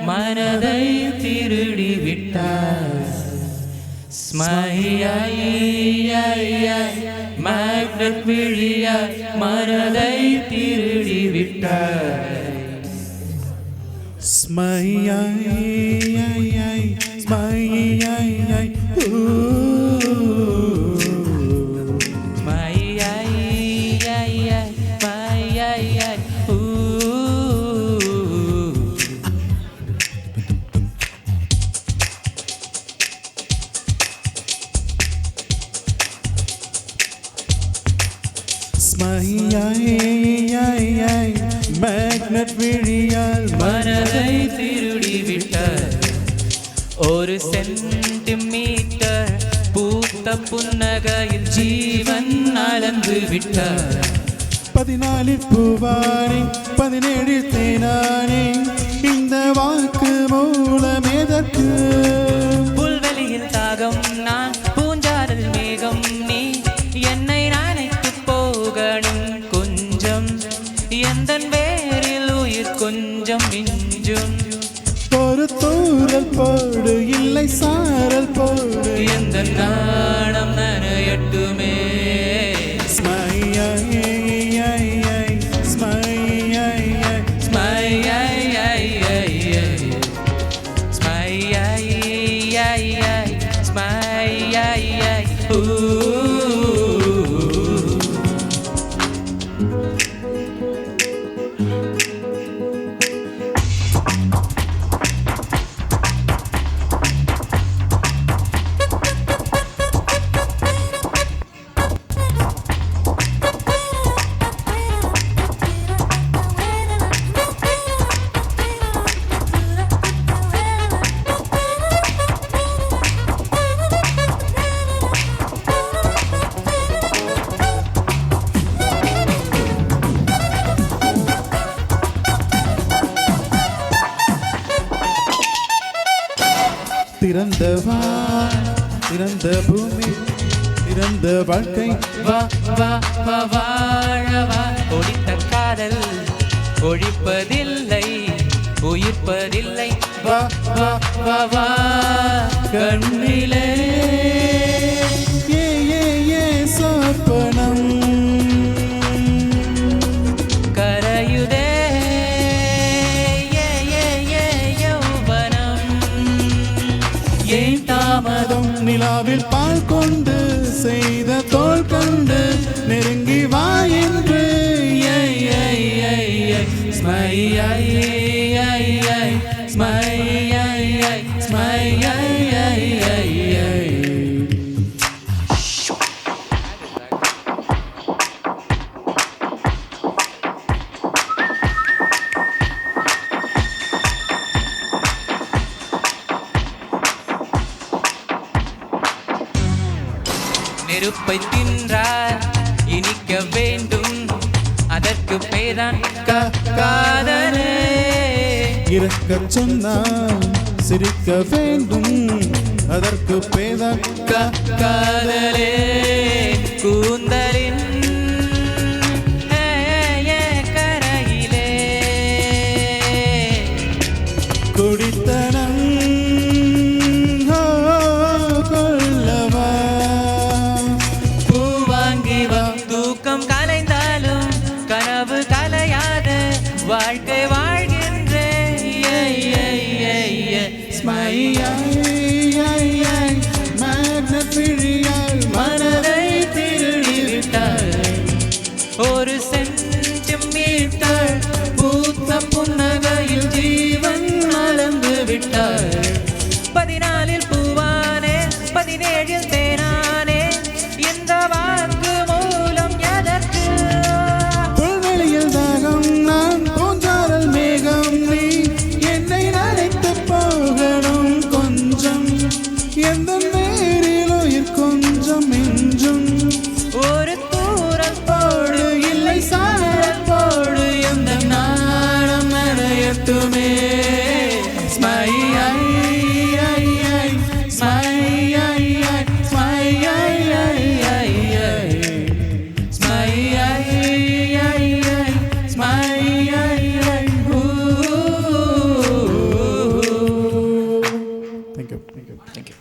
மனதை திருடி விட்டார். மேக்னட் விழியாய் மனதை திருடி விட்டார். மேக்னட் விழியால் மனதை திருடி விட்டார். ஒரு சென்டிமீட்டர் பூத்த புன்னகையில் ஜீவன் அளந்து விட்டார். 14 பூவானே 17 தேனானே இந்த வாக்கு மூலம் எதற்கு? புல்வெளியில் தாகம் நான் பூஞ்சாரல் மேகம் நீ என்னை நினைத்து போகணும் கொஞ்சம் எந்தன் வேரில் உயிர் கொஞ்சம் மிஞ்சும். ஒரு தூரல் போடு இல்லை சாரல் போடு எந்த நாணம் நனையட்டுமே. திறந்த பூமி திறந்த வாழ்க்கை வாழவா ஒழித்த காதல் ஒழிப்பதில்லை உயிர்ப்பதில்லை. வா கண்ணிலே சொப்பனம் கரையுதே யௌவனம். ஏன் தாமதம் நிலாவில் பால் கொண்டு செய்த தோல் கண்டு நெருங்கி வா என்று நெருப்பை தின்றார் இனிக்க வேண்டும் அதற்கு பேதான் காதலே. இறக்க சொன்னால் சிரிக்க வேண்டும் அதற்கு பேதான் காதலே. கூந்தலின் கரையிலே குடித்தனம் கொல்லவா பூவாங்கி வா. தூக்கம் கலைந்தாலும் கனவு கலையாத வாழ்க்கை வாழ்கின்றேன். மேக்னட் விழியால் மனதை திருடி விட்டார். ஒரு சென்டிமீட்டர் பூத்த புன்னகையில் ஜீவன் அளந்து விட்டார். 14 பூவானே 17 தேனானே இந்த வாக்கு மூலம் எதற்கு? புல்வெளியில் தாகம் நான் பூஞ்சாரல் மேகம் நீ என்னை நினைத்து போகணும் கொஞ்சம் தேங்க்யூ தேங்க்யூ